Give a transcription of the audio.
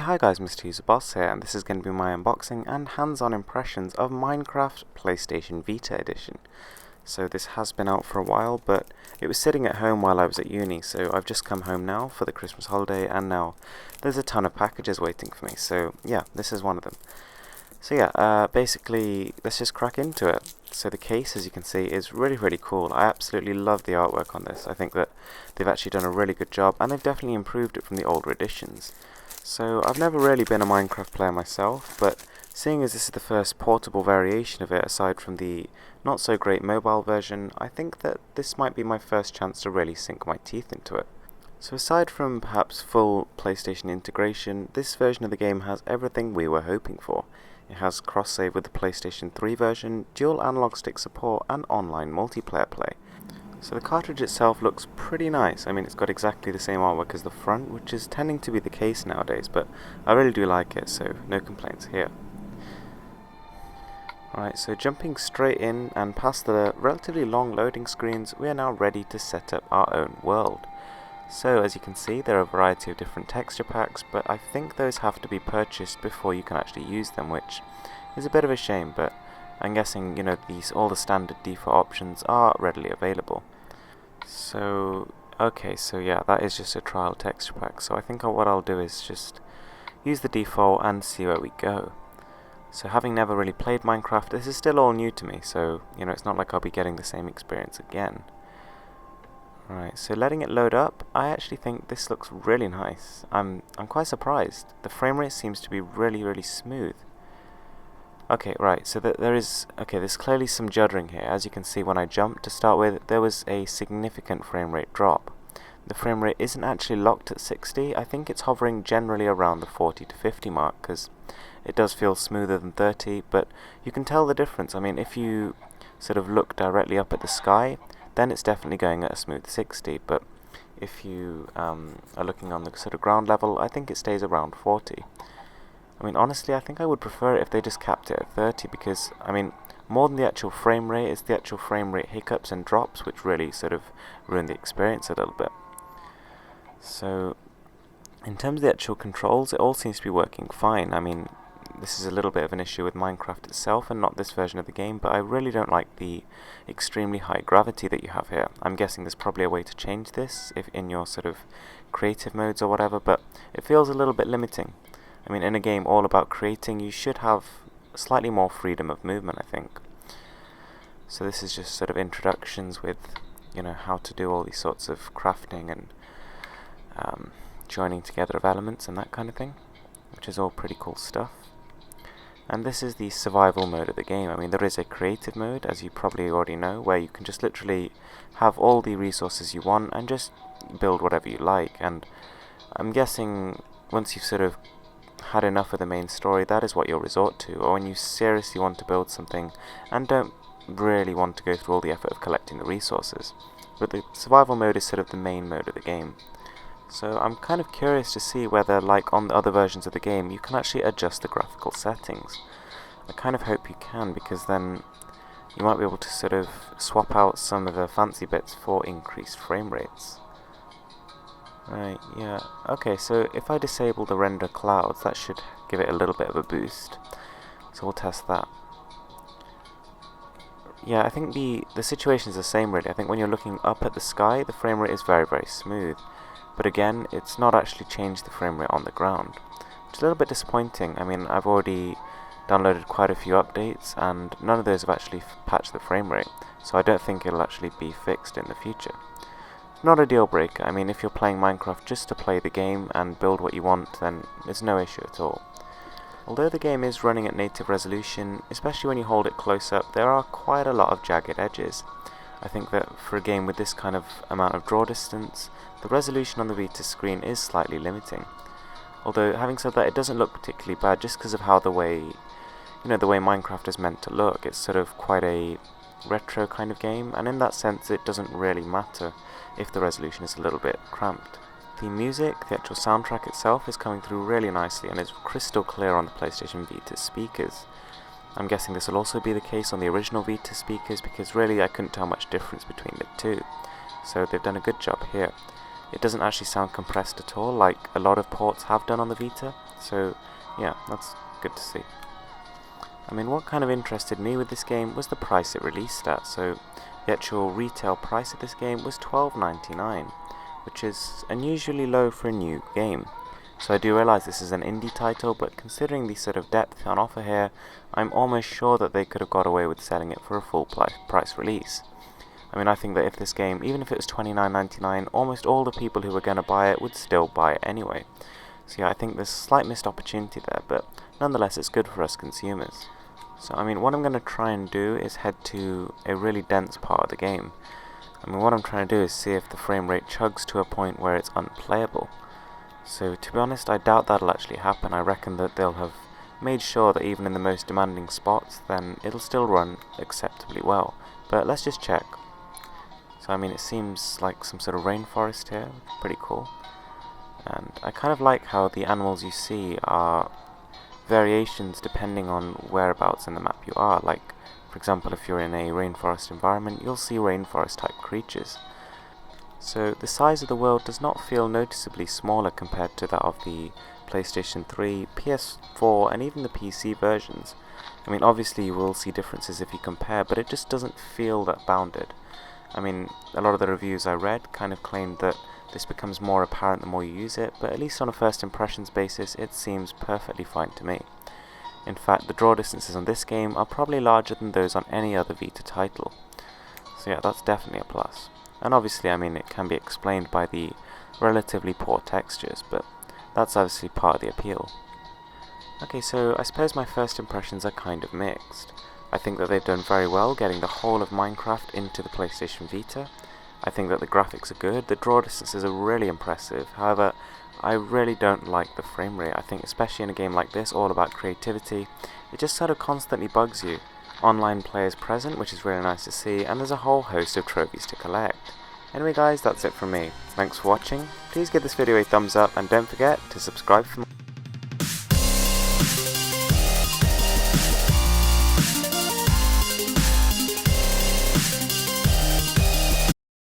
Hi guys, Mr. User Boss here, and this is going to be my unboxing and hands-on impressions of Minecraft PlayStation Vita Edition. So this has been out for a while, but it was sitting at home while I was at uni, so I've just come home now for the Christmas holiday, and now there's a ton of packages waiting for me, so yeah, this is one of them. So yeah, basically, let's just crack into it. So the case, as you can see, is really cool. I absolutely love the artwork on this. I think that they've actually done a really good job, and they've definitely improved it from the older editions. So I've never really been a Minecraft player myself, but seeing as this is the first portable variation of it aside from the not so great mobile version, I think that this might be my first chance to really sink my teeth into it. So aside from perhaps full PlayStation integration, this version of the game has everything we were hoping for. It has cross-save with the PlayStation 3 version, dual analog stick support, and online multiplayer play. So the cartridge itself looks pretty nice. I mean, it's got exactly the same artwork as the front, which is tending to be the case nowadays, but I really do like it, so no complaints here. Alright, so jumping straight in and past the relatively long loading screens, we are now ready to set up our own world. So as you can see, there are a variety of different texture packs, but I think those have to be purchased before you can actually use them, which is a bit of a shame, but I'm guessing, all the standard default options are readily available. So, okay, so yeah, that is just a trial texture pack, so I think what I'll do is just use the default and see where we go. So having never really played Minecraft, this is still all new to me, so, it's not like I'll be getting the same experience again. Right, so letting it load up, I actually think this looks really nice. I'm quite surprised. The frame rate seems to be really smooth. Okay, right, so there's clearly some juddering here. As you can see, when I jumped to start with, there was a significant frame rate drop. The frame rate isn't actually locked at 60, I think it's hovering generally around the 40 to 50 mark, because it does feel smoother than 30, but you can tell the difference. I mean, if you sort of look directly up at the sky, then it's definitely going at a smooth 60, but if you are looking on the sort of ground level, I think it stays around 40. I mean, honestly, I think I would prefer it if they just capped it at 30, because, I mean, more than the actual frame rate, it's the actual frame rate hiccups and drops which really sort of ruin the experience a little bit. So, in terms of the actual controls, it all seems to be working fine. I mean, this is a little bit of an issue with Minecraft itself and not this version of the game, but I really don't like the extremely high gravity that you have here. I'm guessing there's probably a way to change this if in your sort of creative modes or whatever, but it feels a little bit limiting. I mean, in a game all about creating, you should have slightly more freedom of movement, I think. So this is just sort of introductions with, how to do all these sorts of crafting and joining together of elements and that kind of thing, which is all pretty cool stuff. And this is the survival mode of the game. I mean, there is a creative mode, as you probably already know, where you can just literally have all the resources you want and just build whatever you like. And I'm guessing once you've sort of had enough of the main story, that is what you'll resort to, or when you seriously want to build something and don't really want to go through all the effort of collecting the resources. But the survival mode is sort of the main mode of the game. So I'm kind of curious to see whether, like on the other versions of the game, you can actually adjust the graphical settings. I kind of hope you can, because then you might be able to sort of swap out some of the fancy bits for increased frame rates. Right, yeah. Okay, so if I disable the render clouds, that should give it a little bit of a boost. So we'll test that. Yeah, I think the situation is the same really. I think when you're looking up at the sky, the frame rate is very smooth. But again, it's not actually changed the frame rate on the ground, which is a little bit disappointing. I mean, I've already downloaded quite a few updates, and none of those have actually patched the frame rate, so I don't think it'll actually be fixed in the future. Not a deal breaker. I mean, if you're playing Minecraft just to play the game and build what you want, then there's no issue at all. Although the game is running at native resolution, especially when you hold it close up, there are quite a lot of jagged edges. I think that for a game with this kind of amount of draw distance, the resolution on the Vita screen is slightly limiting. Although, having said that, it doesn't look particularly bad just because of how the way Minecraft is meant to look. It's sort of quite a retro kind of game, and in that sense it doesn't really matter if the resolution is a little bit cramped. The music, the actual soundtrack itself, is coming through really nicely and is crystal clear on the PlayStation Vita speakers. I'm guessing this will also be the case on the original Vita speakers, because really I couldn't tell much difference between the two. So they've done a good job here. it doesn't actually sound compressed at all like a lot of ports have done on the Vita, so yeah, that's good to see. I mean, what kind of interested me with this game was the price it released at. So the actual retail price of this game was $12.99, which is unusually low for a new game. So I do realise this is an indie title, but considering the sort of depth on offer here, I'm almost sure that they could have got away with selling it for a full price release. I mean, I think that if this game, even if it was $29.99, almost all the people who were going to buy it would still buy it anyway. So yeah, I think there's a slight missed opportunity there, but nonetheless it's good for us consumers. So I mean, what I'm going to try and do is head to a really dense part of the game. I mean, what I'm trying to do is see if the frame rate chugs to a point where it's unplayable. So to be honest, I doubt that'll actually happen. I reckon that they'll have made sure that even in the most demanding spots, then it'll still run acceptably well. But let's just check. So I mean, it seems like some sort of rainforest here, pretty cool. And I kind of like how the animals you see are variations depending on whereabouts in the map you are. Like, for example, if you're in a rainforest environment, you'll see rainforest type creatures. So the size of the world does not feel noticeably smaller compared to that of the PlayStation 3, PS4 and even the PC versions. I mean, obviously you will see differences if you compare, but it just doesn't feel that bounded. I mean, a lot of the reviews I read kind of claimed that this becomes more apparent the more you use it, but at least on a first impressions basis it seems perfectly fine to me. In fact, the draw distances on this game are probably larger than those on any other Vita title. So yeah, that's definitely a plus. And obviously, I mean, it can be explained by the relatively poor textures, but that's obviously part of the appeal. Okay, so I suppose my first impressions are kind of mixed. I think that they've done very well getting the whole of Minecraft into the PlayStation Vita. I think that the graphics are good, the draw distances are really impressive. However, I really don't like the frame rate. I think especially in a game like this, all about creativity, it just sort of constantly bugs you. Online players present, which is really nice to see, and there's a whole host of trophies to collect. Anyway guys, that's it from me. Thanks for watching, please give this video a thumbs up and don't forget to subscribe for more.